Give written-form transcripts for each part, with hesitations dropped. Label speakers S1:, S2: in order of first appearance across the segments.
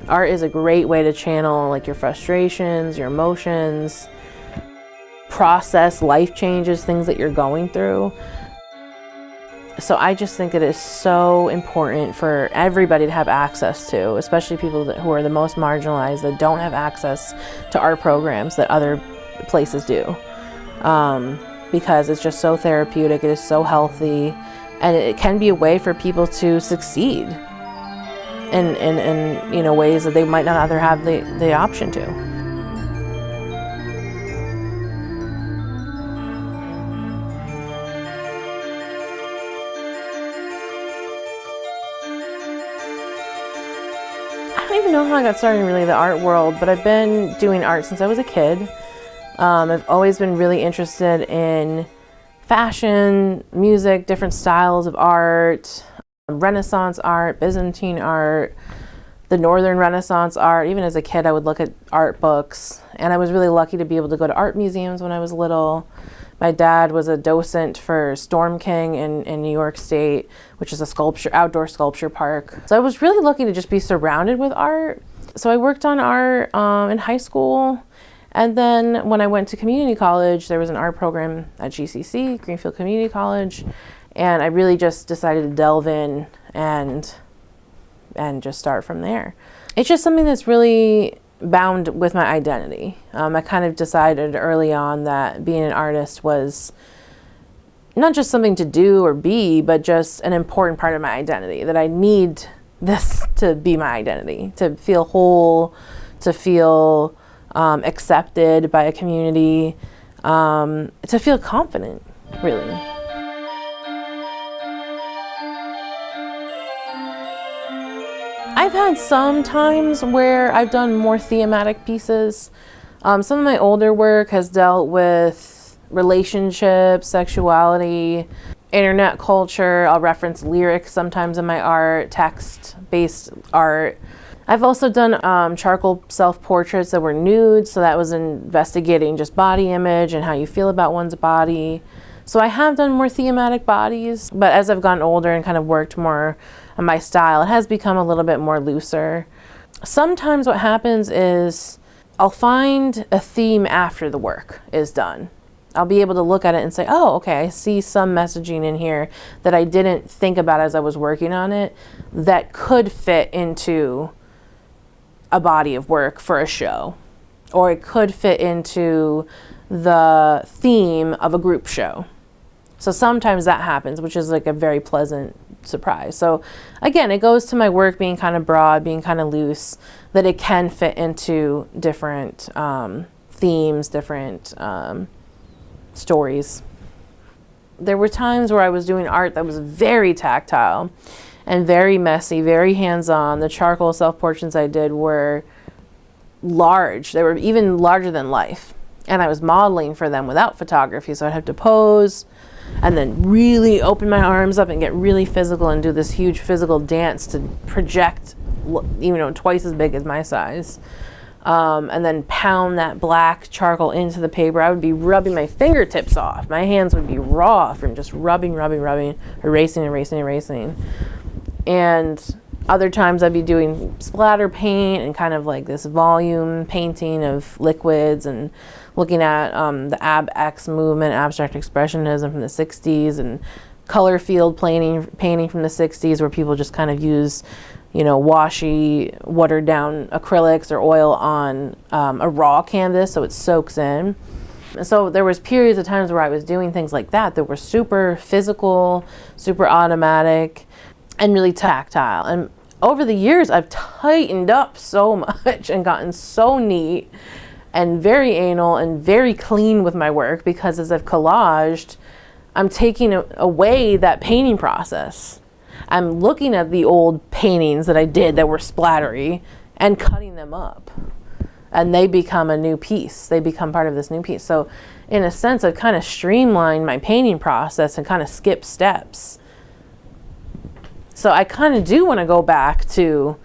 S1: Art is a great way to channel like your frustrations, your emotions, process life changes, things that you're going through. So I just think it is so important for everybody to have access to, especially people who are the most marginalized, that don't have access to art programs that other places do. Because it's just so therapeutic, it is so healthy, and it can be a way for people to succeed in you know, ways that they might not other have the option to. I don't even know how I got started in really the art world, but I've been doing art since I was a kid. I've always been really interested in fashion, music, different styles of art, Renaissance art, Byzantine art, the Northern Renaissance art. Even as a kid, I would look at art books, and I was really lucky to be able to go to art museums when I was little. My dad was a docent for Storm King in New York State, which is a outdoor sculpture park. So I was really lucky to just be surrounded with art. So I worked on art in high school. And then when I went to community college, there was an art program at GCC, Greenfield Community College. And I really just decided to delve in and just start from there. It's just something that's really bound with my identity. I kind of decided early on that being an artist was not just something to do or be, but just an important part of my identity, that I need this to be my identity, to feel whole, to feel accepted by a community, to feel confident, really. I've had some times where I've done more thematic pieces. Some of my older work has dealt with relationships, sexuality, internet culture. I'll reference lyrics sometimes in my art, text-based art. I've also done charcoal self-portraits that were nude, so that was investigating just body image and how you feel about one's body. So I have done more thematic bodies, but as I've gotten older and kind of worked more on my style, it has become a little bit more looser. Sometimes what happens is I'll find a theme after the work is done. I'll be able to look at it and say, oh, okay, I see some messaging in here that I didn't think about as I was working on it that could fit into a body of work for a show, or it could fit into the theme of a group show. So sometimes that happens, which is like a very pleasant surprise. So again, it goes to my work being kind of broad, being kind of loose, that it can fit into different themes, different stories. There were times where I was doing art that was very tactile and very messy, very hands-on. The charcoal self-portraits I did were large. They were even larger than life. And I was modeling for them without photography, so I'd have to pose and then really open my arms up and get really physical and do this huge physical dance to project, you know, twice as big as my size. And then pound that black charcoal into the paper. I would be rubbing my fingertips off. My hands would be raw from just rubbing, erasing. And other times I'd be doing splatter paint and kind of like this volume painting of liquids, and looking at the Ab-X movement, abstract expressionism from the 60s, and color field painting from the 60s, where people just kind of use, you know, washy, watered down acrylics or oil on a raw canvas so it soaks in. And so there was periods of times where I was doing things like that were super physical, super automatic, and really tactile. And over the years, I've tightened up so much and gotten so neat and very anal and very clean with my work, because as I've collaged, I'm taking away that painting process. I'm looking at the old paintings that I did that were splattery and cutting them up, and they become a new piece. They become part of this new piece. So in a sense, I've kind of streamlined my painting process and kind of skipped steps. So I kind of do want to go back to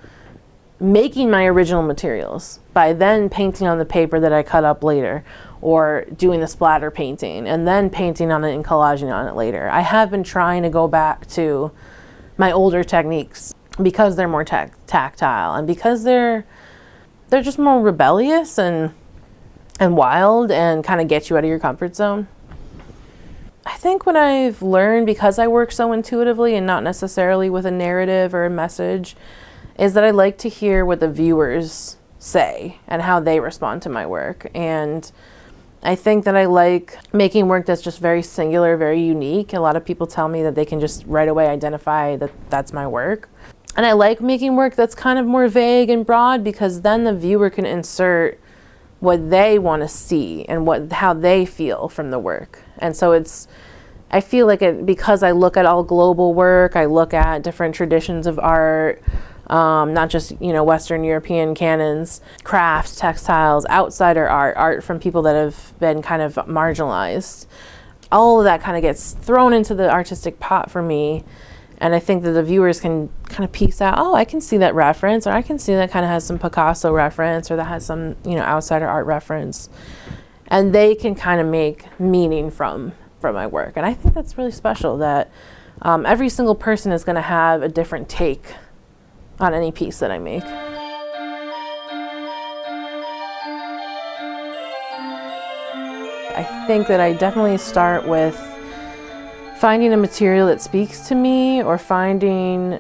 S1: making my original materials by then painting on the paper that I cut up later, or doing the splatter painting and then painting on it and collaging on it later. I have been trying to go back to my older techniques. because they're more tactile, and because they're just more rebellious and wild and kind of get you out of your comfort zone. I think what I've learned, because I work so intuitively and not necessarily with a narrative or a message, is that I like to hear what the viewers say and how they respond to my work. And I think that I like making work that's just very singular, very unique. A lot of people tell me that they can just right away identify that that's my work. And I like making work that's kind of more vague and broad, because then the viewer can insert what they want to see and how they feel from the work. And so I feel like because I look at all global work, I look at different traditions of art, not just, Western European canons, crafts, textiles, outsider art from people that have been kind of marginalized. All of that kind of gets thrown into the artistic pot for me. And I think that the viewers can kind of piece out, oh, I can see that reference, or I can see that kind of has some Picasso reference, or that has some, outsider art reference. And they can kind of make meaning from my work. And I think that's really special, that every single person is going to have a different take on any piece that I make. I think that I definitely start with finding a material that speaks to me, or finding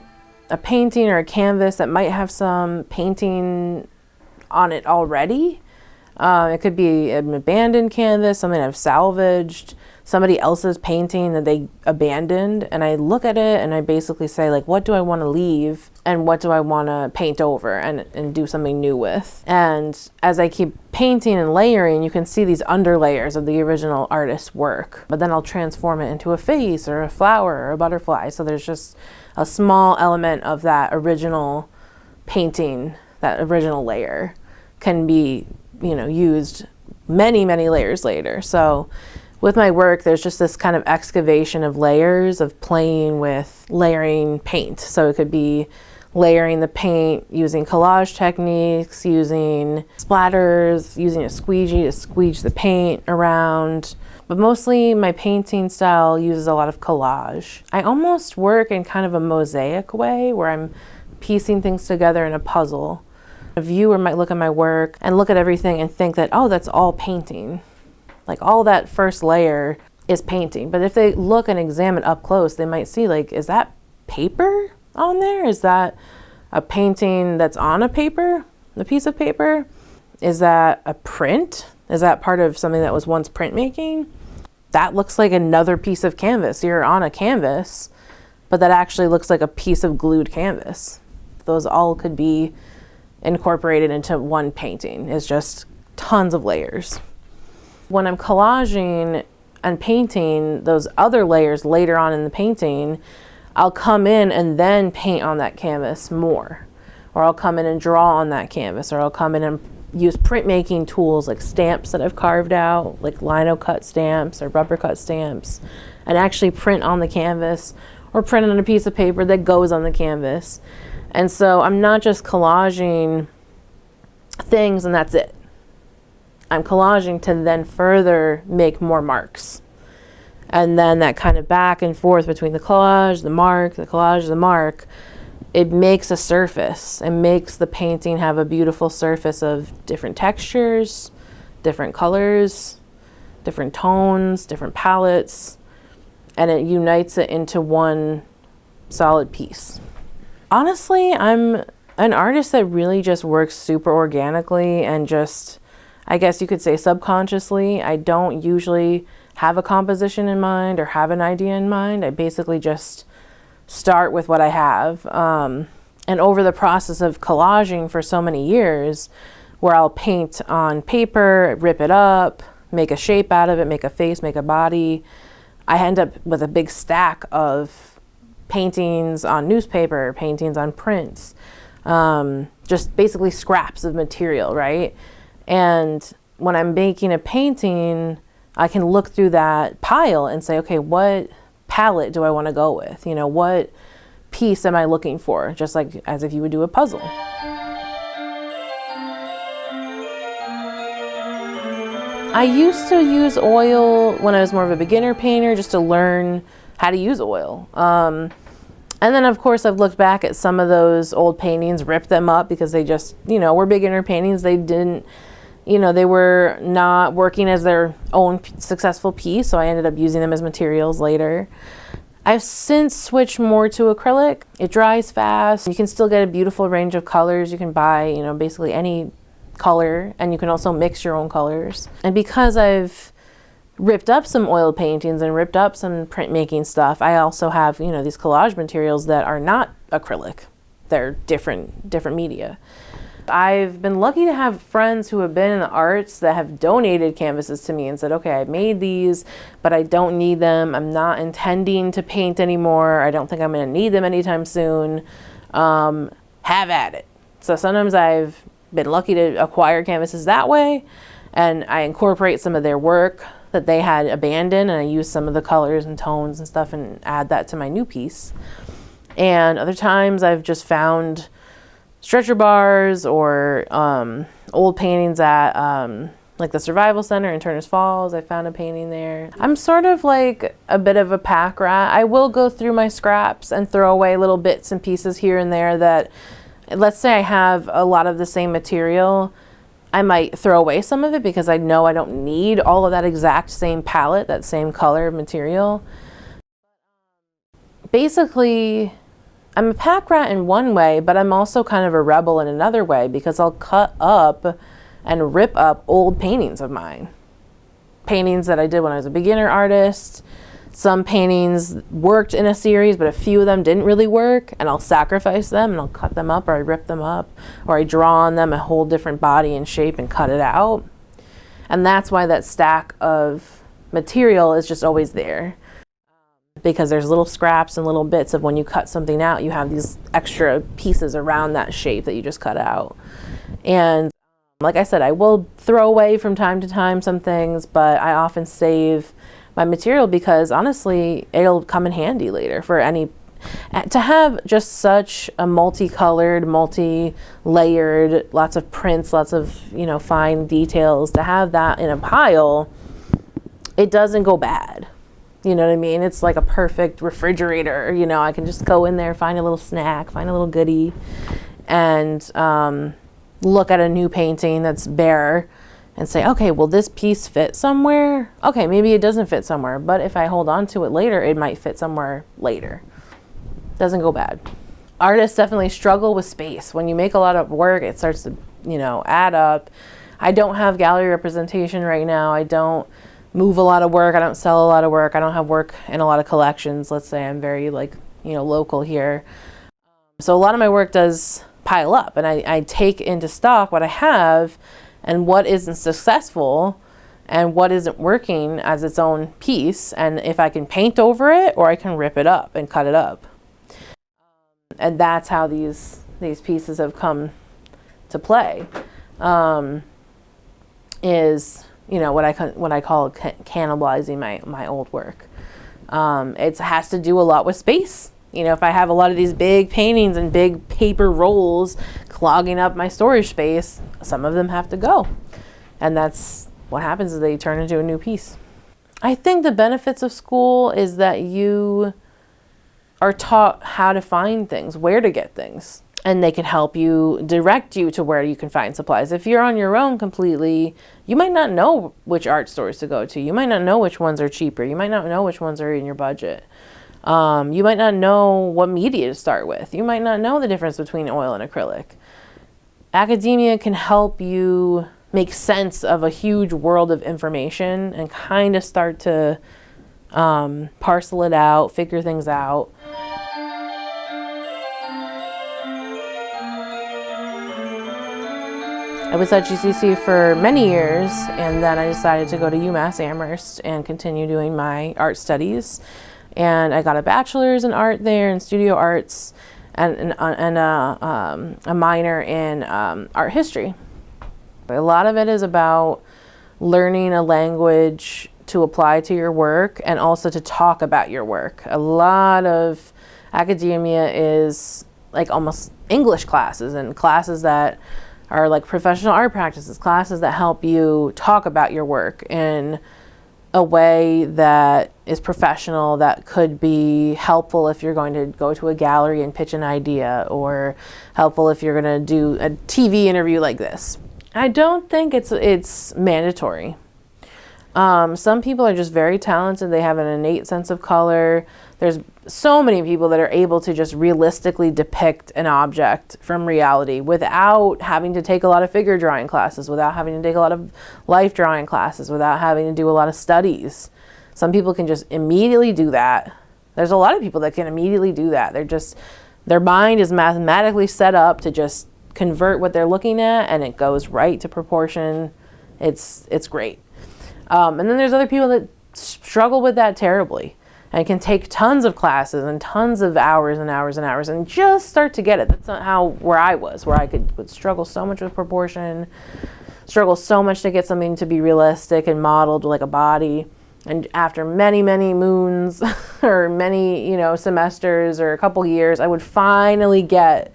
S1: a painting or a canvas that might have some painting on it already. It could be an abandoned canvas, something I've salvaged, somebody else's painting that they abandoned, and I look at it and I basically say, like, what do I want to leave and what do I want to paint over and do something new with? And as I keep painting and layering, you can see these underlayers of the original artist's work, but then I'll transform it into a face or a flower or a butterfly. So there's just a small element of that original painting, that original layer can be, used many, many layers later. So with my work, there's just this kind of excavation of layers, of playing with layering paint. So it could be layering the paint using collage techniques, using splatters, using a squeegee to squeege the paint around. But mostly my painting style uses a lot of collage. I almost work in kind of a mosaic way, where I'm piecing things together in a puzzle. A viewer might look at my work and look at everything and think that, oh, that's all painting. Like, all that first layer is painting. But if they look and examine up close, they might see, like, is that paper on there? Is that a painting that's on a piece of paper? Is that a print? Is that part of something that was once printmaking? That looks like another piece of canvas. You're on a canvas, but that actually looks like a piece of glued canvas. Those all could be incorporated into one painting. It's just tons of layers. When I'm collaging and painting those other layers later on in the painting, I'll come in and then paint on that canvas more. Or I'll come in and draw on that canvas, or I'll come in and use printmaking tools like stamps that I've carved out, like lino cut stamps or rubber cut stamps, and actually print on the canvas, or print on a piece of paper that goes on the canvas. And so I'm not just collaging things and that's it. I'm collaging to then further make more marks. And then that kind of back and forth between the collage, the mark, the collage, the mark, it makes a surface. It makes the painting have a beautiful surface of different textures, different colors, different tones, different palettes, and it unites it into one solid piece. Honestly, I'm an artist that really just works super organically and just, I guess you could say, subconsciously. I don't usually have a composition in mind or have an idea in mind. I basically just start with what I have. And over the process of collaging for so many years, where I'll paint on paper, rip it up, make a shape out of it, make a face, make a body, I end up with a big stack of paintings on newspaper, paintings on prints, just basically scraps of material, right? And when I'm making a painting, I can look through that pile and say, okay, what palette do I want to go with? What piece am I looking for? Just like as if you would do a puzzle. I used to use oil when I was more of a beginner painter, just to learn how to use oil. And then of course I've looked back at some of those old paintings, ripped them up because they just, were beginner paintings. They didn't, they were not working as their own successful piece, so I ended up using them as materials later. I've since switched more to acrylic. It dries fast. You can still get a beautiful range of colors. You can buy, basically any color, and you can also mix your own colors. And because I've ripped up some oil paintings and ripped up some printmaking stuff, I also have, these collage materials that are not acrylic. They're different media. I've been lucky to have friends who have been in the arts that have donated canvases to me and said, okay, I made these, but I don't need them. I'm not intending to paint anymore. I don't think I'm going to need them anytime soon. Have at it. So sometimes I've been lucky to acquire canvases that way, and I incorporate some of their work that they had abandoned, and I use some of the colors and tones and stuff and add that to my new piece. And other times I've just found stretcher bars or old paintings at like the Survival Center in Turner's Falls. I found a painting there. I'm sort of like a bit of a pack rat. I will go through my scraps and throw away little bits and pieces here and there that, let's say I have a lot of the same material, I might throw away some of it because I know I don't need all of that exact same palette, that same color of material. Basically, I'm a pack rat in one way, but I'm also kind of a rebel in another way because I'll cut up and rip up old paintings of mine. Paintings that I did when I was a beginner artist. Some paintings worked in a series, but a few of them didn't really work, and I'll sacrifice them and I'll cut them up, or I rip them up, or I draw on them a whole different body and shape and cut it out. And that's why that stack of material is just always there. Because there's little scraps and little bits of when you cut something out, you have these extra pieces around that shape that you just cut out. And like I said, I will throw away from time to time some things, but I often save my material because honestly, it'll come in handy later for any, to have just such a multicolored, multi-layered, lots of prints, lots of, fine details, to have that in a pile, it doesn't go bad. You know what I mean? It's like a perfect refrigerator. I can just go in there, find a little snack, find a little goodie, and look at a new painting that's bare and say, okay, will this piece fit somewhere? Okay, maybe it doesn't fit somewhere, but if I hold on to it later, it might fit somewhere later. Doesn't go bad. Artists definitely struggle with space. When you make a lot of work, it starts to, add up. I don't have gallery representation right now. I don't move a lot of work. I don't sell a lot of work. I don't have work in a lot of collections. Let's say I'm very local here. So a lot of my work does pile up, and I take into stock what I have and what isn't successful and what isn't working as its own piece. And if I can paint over it, or I can rip it up and cut it up. And that's how these pieces have come to play. Is what I call cannibalizing my old work. It has to do a lot with space. If I have a lot of these big paintings and big paper rolls clogging up my storage space, some of them have to go. And that's what happens, is they turn into a new piece. I think the benefits of school is that you are taught how to find things, where to get things. And they can help you, direct you to where you can find supplies. If you're on your own completely, you might not know which art stores to go to. You might not know which ones are cheaper. You might not know which ones are in your budget. You might not know what media to start with. You might not know the difference between oil and acrylic. Academia can help you make sense of a huge world of information and kind of start to parcel it out, figure things out. I was at GCC for many years, and then I decided to go to UMass Amherst and continue doing my art studies. And I got a bachelor's in art there, in studio arts, and a minor in art history. But a lot of it is about learning a language to apply to your work and also to talk about your work. A lot of academia is like almost English classes, and classes that are like professional art practices, classes that help you talk about your work in a way that is professional, that could be helpful if you're going to go to a gallery and pitch an idea, or helpful if you're going to do a TV interview like this. I don't think it's mandatory. Some people are just very talented. They have an innate sense of color. There's so many people that are able to just realistically depict an object from reality without having to take a lot of figure drawing classes, without having to take a lot of life drawing classes, without having to do a lot of studies. Some people can just immediately do that. There's a lot of people that can immediately do that. Their mind is mathematically set up to just convert what they're looking at, and it goes right to proportion. It's great. And then there's other people that struggle with that terribly and can take tons of classes and tons of hours and hours and hours and just start to get it. That's not where I was, where I would struggle so much with proportion, struggle so much to get something to be realistic and modeled like a body. And after many, many moons or many, semesters or a couple years, I would finally get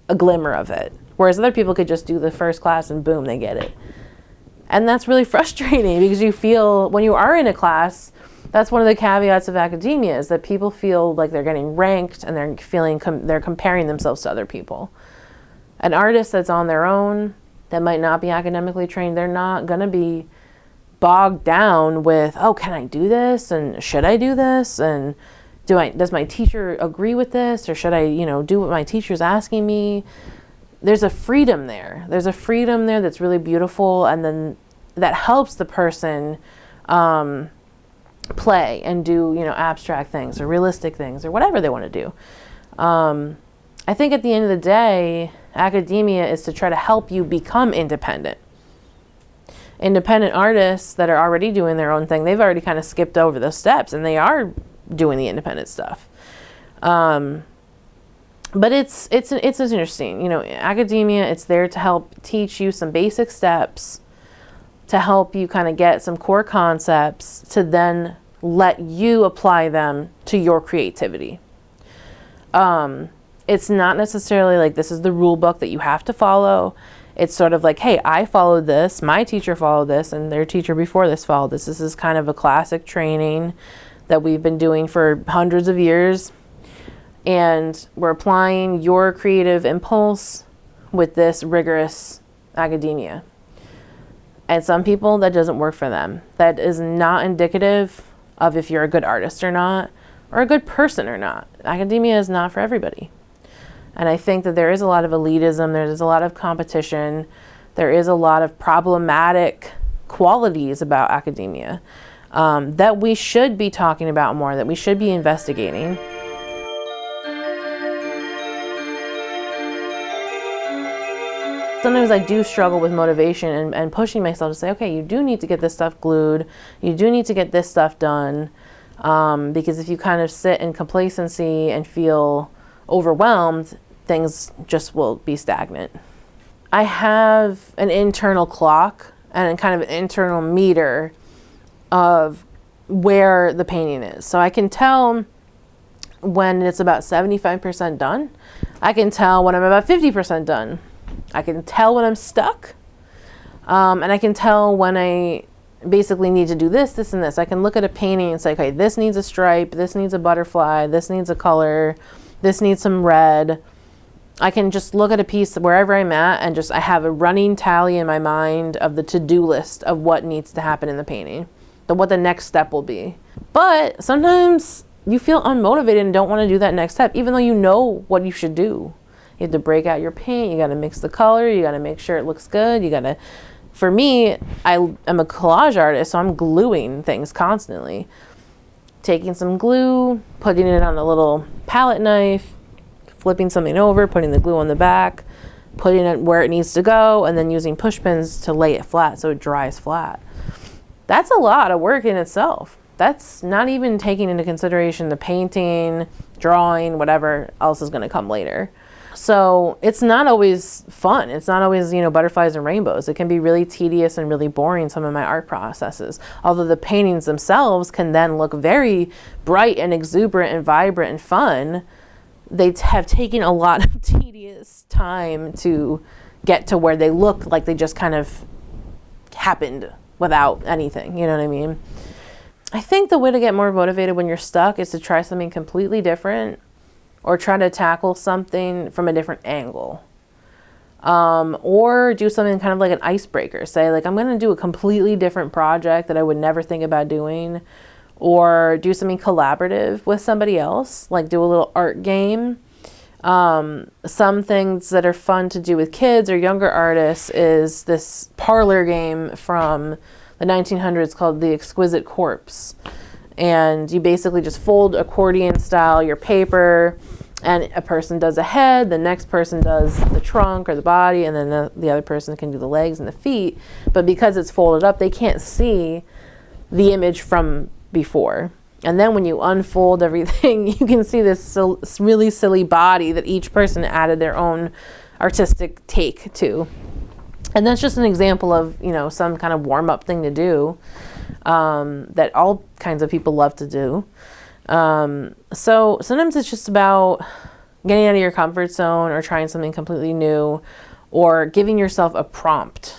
S1: a glimmer of it. Whereas other people could just do the first class and boom, they get it. And that's really frustrating because you feel, when you are in a class, that's one of the caveats of academia, is that people feel like they're getting ranked and they're feeling they're comparing themselves to other people. An artist that's on their own, that might not be academically trained, they're not going to be bogged down with, oh, can I do this? And should I do this? And does my teacher agree with this? Or should I, do what my teacher's asking me? There's a freedom there. There's a freedom there that's really beautiful, and then that helps the person play and do, abstract things or realistic things or whatever they want to do. I think at the end of the day, academia is to try to help you become independent. Independent artists that are already doing their own thing, they've already kind of skipped over those steps and they are doing the independent stuff. But it's interesting, academia, it's there to help teach you some basic steps, to help you kind of get some core concepts, to then let you apply them to your creativity. It's not necessarily like this is the rule book that you have to follow. It's sort of like, hey, I followed this, my teacher followed this, and their teacher before this followed this. This is kind of a classic training that we've been doing for hundreds of years. And we're applying your creative impulse with this rigorous academia. And some people, that doesn't work for them. That is not indicative of if you're a good artist or not, or a good person or not. Academia is not for everybody. And I think that there is a lot of elitism, there's a lot of competition, there is a lot of problematic qualities about academia that we should be talking about more, that we should be investigating. Sometimes I do struggle with motivation and pushing myself to say, okay, you do need to get this stuff glued. You do need to get this stuff done. Because if you kind of sit in complacency and feel overwhelmed, things just will be stagnant. I have an internal clock and kind of an internal meter of where the painting is. So I can tell when it's about 75% done. I can tell when I'm about 50% done. I can tell when I'm stuck, and I can tell when I basically need to do this, this, and this. I can look at a painting and say, okay, this needs a stripe, this needs a butterfly, this needs a color, this needs some red. I can just look at a piece wherever I'm at and I have a running tally in my mind of the to-do list of what needs to happen in the painting, what the next step will be. But sometimes you feel unmotivated and don't want to do that next step, even though you know what you should do. You have to break out your paint, you got to mix the color, you got to make sure it looks good, for me, I am a collage artist, so I'm gluing things constantly. Taking some glue, putting it on a little palette knife, flipping something over, putting the glue on the back, putting it where it needs to go, and then using push pins to lay it flat so it dries flat. That's a lot of work in itself. That's not even taking into consideration the painting, drawing, whatever else is going to come later. So it's not always fun. It's not always, butterflies and rainbows. It can be really tedious and really boring, some of my art processes. Although the paintings themselves can then look very bright and exuberant and vibrant and fun, they have taken a lot of tedious time to get to where they look like they just kind of happened without anything. You know what I mean? I think the way to get more motivated when you're stuck is to try something completely different or try to tackle something from a different angle. Or do something kind of like an icebreaker. Say like, I'm going to do a completely different project that I would never think about doing, or do something collaborative with somebody else, like do a little art game. Some things that are fun to do with kids or younger artists is this parlor game from the 1900s called The Exquisite Corpse. And you basically just fold accordion style your paper, and a person does a head, the next person does the trunk or the body, and then the other person can do the legs and the feet. But because it's folded up, they can't see the image from before. And then when you unfold everything, you can see this really silly body that each person added their own artistic take to. And that's just an example of, some kind of warm-up thing to do that all kinds of people love to do. So sometimes it's just about getting out of your comfort zone or trying something completely new, or giving yourself a prompt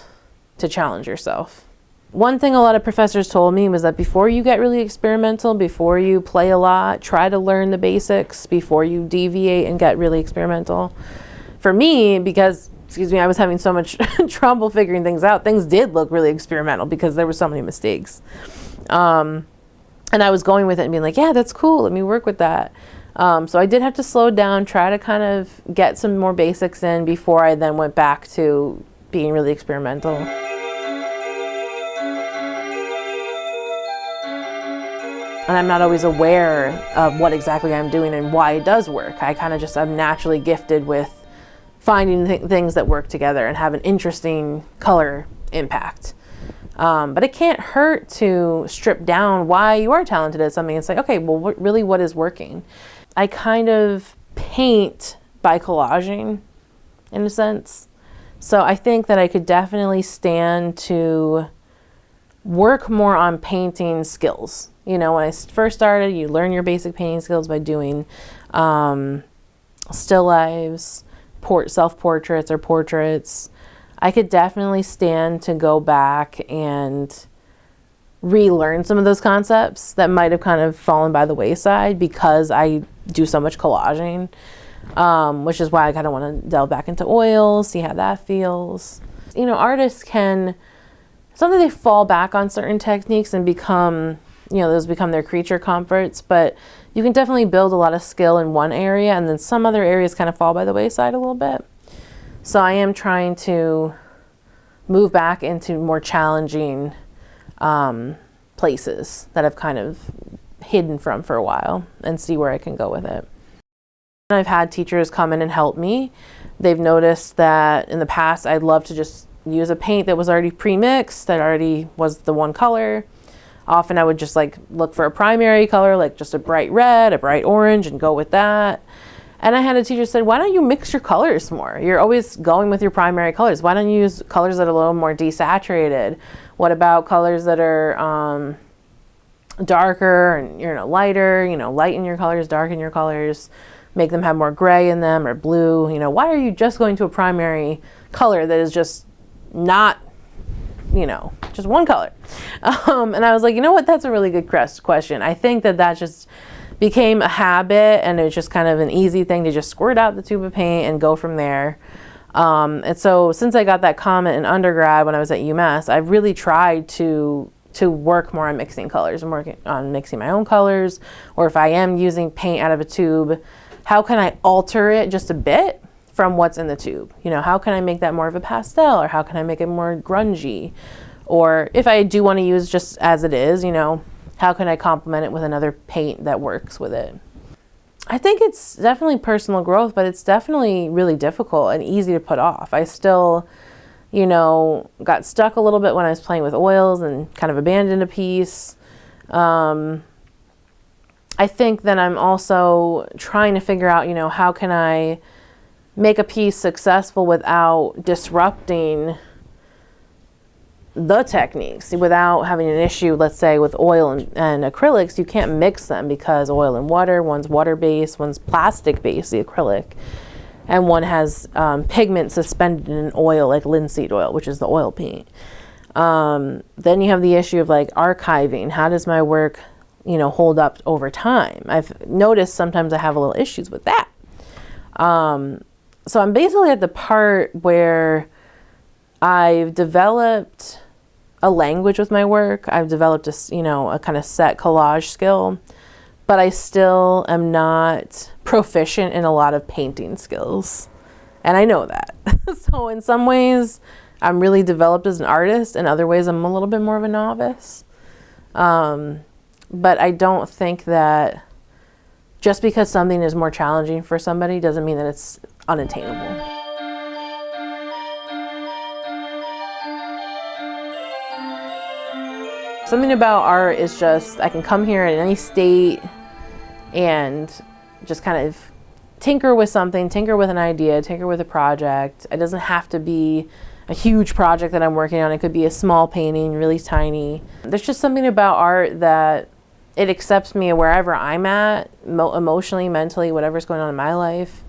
S1: to challenge yourself. One thing a lot of professors told me was that before you get really experimental, before you play a lot, try to learn the basics before you deviate and get really experimental. For me, because, I was having so much trouble figuring things out, things did look really experimental because there were so many mistakes. And I was going with it and being like, yeah, that's cool, let me work with that. So I did have to slow down, try to kind of get some more basics in before I then went back to being really experimental. And I'm not always aware of what exactly I'm doing and why it does work. I kind of just, I'm naturally gifted with finding things that work together and have an interesting color impact. But it can't hurt to strip down why you are talented at something and say, okay, well, what is working? I kind of paint by collaging, in a sense. So I think that I could definitely stand to work more on painting skills. When I first started, you learn your basic painting skills by doing still lifes, self-portraits or portraits. I could definitely stand to go back and relearn some of those concepts that might have kind of fallen by the wayside because I do so much collaging, which is why I kind of want to delve back into oils, see how that feels. Artists can, sometimes they fall back on certain techniques and become, those become their creature comforts, but you can definitely build a lot of skill in one area and then some other areas kind of fall by the wayside a little bit. So I am trying to move back into more challenging places that I've kind of hidden from for a while and see where I can go with it. I've had teachers come in and help me. They've noticed that in the past I'd love to just use a paint that was already pre-mixed, that already was the one color. Often I would just look for a primary color, like just a bright red, a bright orange, and go with that. And I had a teacher said, why don't you mix your colors more? You're always going with your primary colors. Why don't you use colors that are a little more desaturated? What about colors that are darker and lighter? Lighten your colors, darken your colors, make them have more gray in them or blue. Why are you just going to a primary color that is just not, just one color? And I was like, that's a really good question. I think that just became a habit, and it's just kind of an easy thing to just squirt out the tube of paint and go from there. And so since I got that comment in undergrad when I was at UMass, I've really tried to work more on mixing colors and working on mixing my own colors, or if I am using paint out of a tube, how can I alter it just a bit from what's in the tube? How can I make that more of a pastel, or how can I make it more grungy? Or if I do want to use just as it is, how can I complement it with another paint that works with it? I think it's definitely personal growth, but it's definitely really difficult and easy to put off. I still, got stuck a little bit when I was playing with oils and kind of abandoned a piece. I think that I'm also trying to figure out, how can I make a piece successful without disrupting the techniques, without having an issue, let's say with oil and acrylics. You can't mix them because oil and water, one's water-based, one's plastic-based, the acrylic, and one has pigment suspended in oil like linseed oil, which is the oil paint. Then you have the issue of like archiving. How does my work, hold up over time? I've noticed sometimes I have a little issues with that. So I'm basically at the part where I've developed a language with my work. I've developed a kind of set collage skill, but I still am not proficient in a lot of painting skills. And I know that. So in some ways, I'm really developed as an artist. In other ways, I'm a little bit more of a novice. But I don't think that just because something is more challenging for somebody doesn't mean that it's unattainable. Something about art is just, I can come here in any state and just kind of tinker with something, tinker with an idea, tinker with a project. It doesn't have to be a huge project that I'm working on. It could be a small painting, really tiny. There's just something about art that it accepts me wherever I'm at, emotionally, mentally, whatever's going on in my life.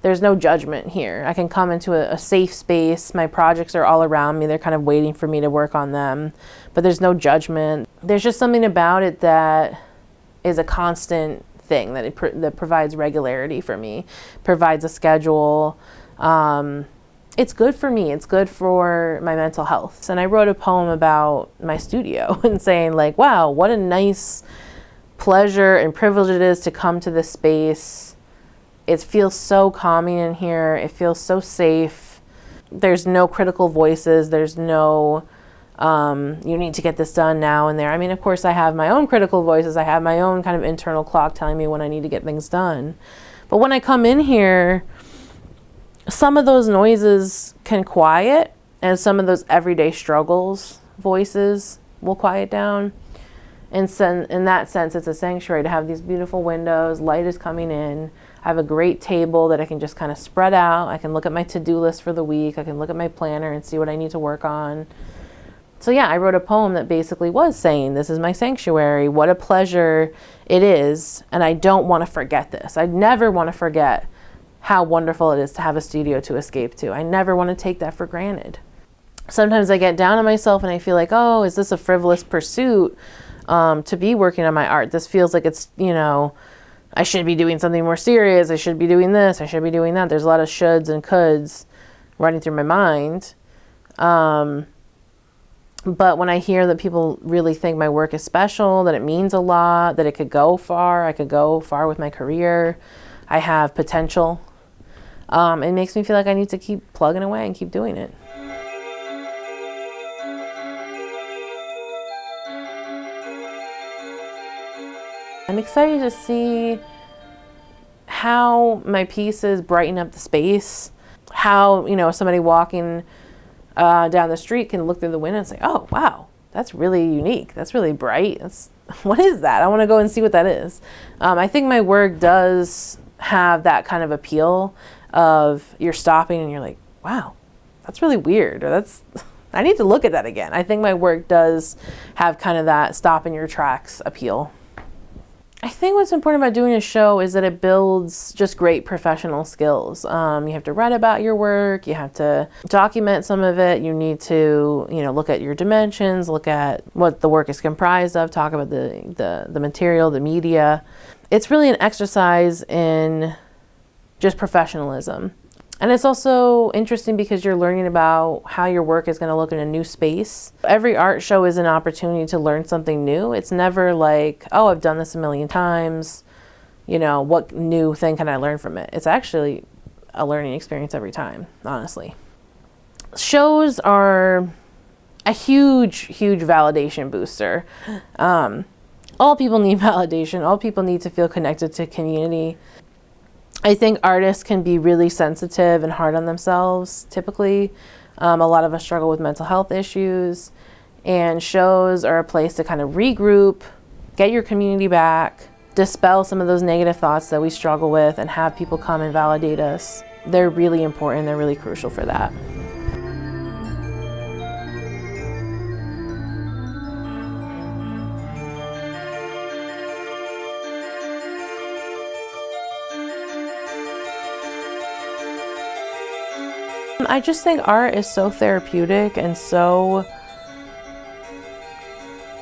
S1: There's no judgment here. I can come into a safe space. My projects are all around me. They're kind of waiting for me to work on them, but there's no judgment. There's just something about it that is a constant thing, that that provides regularity for me, provides a schedule. It's good for me. It's good for my mental health. And I wrote a poem about my studio and saying like, wow, what a nice pleasure and privilege it is to come to this space. It feels so calming in here. It feels so safe. There's no critical voices. There's no, you need to get this done now and there. I mean, of course, I have my own critical voices. I have my own kind of internal clock telling me when I need to get things done. But when I come in here, some of those noises can quiet, and some of those everyday struggles voices will quiet down. And so in that sense, it's a sanctuary to have these beautiful windows. Light is coming in. I have a great table that I can just kind of spread out. I can look at my to-do list for the week. I can look at my planner and see what I need to work on. So yeah, I wrote a poem that basically was saying, this is my sanctuary. What a pleasure it is. And I don't want to forget this. I never want to forget how wonderful it is to have a studio to escape to. I never want to take that for granted. Sometimes I get down on myself and I feel like, oh, is this a frivolous pursuit to be working on my art? This feels like it's, I should be doing something more serious. I should be doing this. I should be doing that. There's a lot of shoulds and coulds running through my mind. But when I hear that people really think my work is special, that it means a lot, that it could go far, I could go far with my career, I have potential, it makes me feel like I need to keep plugging away and keep doing it. I'm excited to see how my pieces brighten up the space, how, somebody walking down the street can look through the window and say, oh, wow, that's really unique. That's really bright. What is that? I want to go and see what that is. I think my work does have that kind of appeal of you're stopping and you're like, wow, that's really weird. Or I need to look at that again. I think my work does have kind of that stop in your tracks appeal. I think what's important about doing a show is that it builds just great professional skills. You have to write about your work. You have to document some of it. You need to, look at your dimensions, look at what the work is comprised of, talk about the material, the media. It's really an exercise in just professionalism. And it's also interesting because you're learning about how your work is going to look in a new space. Every art show is an opportunity to learn something new. It's never like, oh, I've done this a million times. What new thing can I learn from it? It's actually a learning experience every time, honestly. Shows are a huge, huge validation booster. All people need validation. All people need to feel connected to community. I think artists can be really sensitive and hard on themselves, typically. A lot of us struggle with mental health issues, and shows are a place to kind of regroup, get your community back, dispel some of those negative thoughts that we struggle with, and have people come and validate us. They're really important. They're really crucial for that. I just think art is so therapeutic and so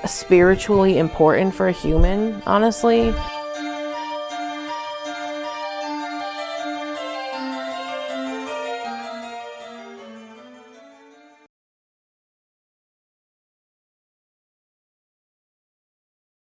S1: spiritually important for a human, honestly.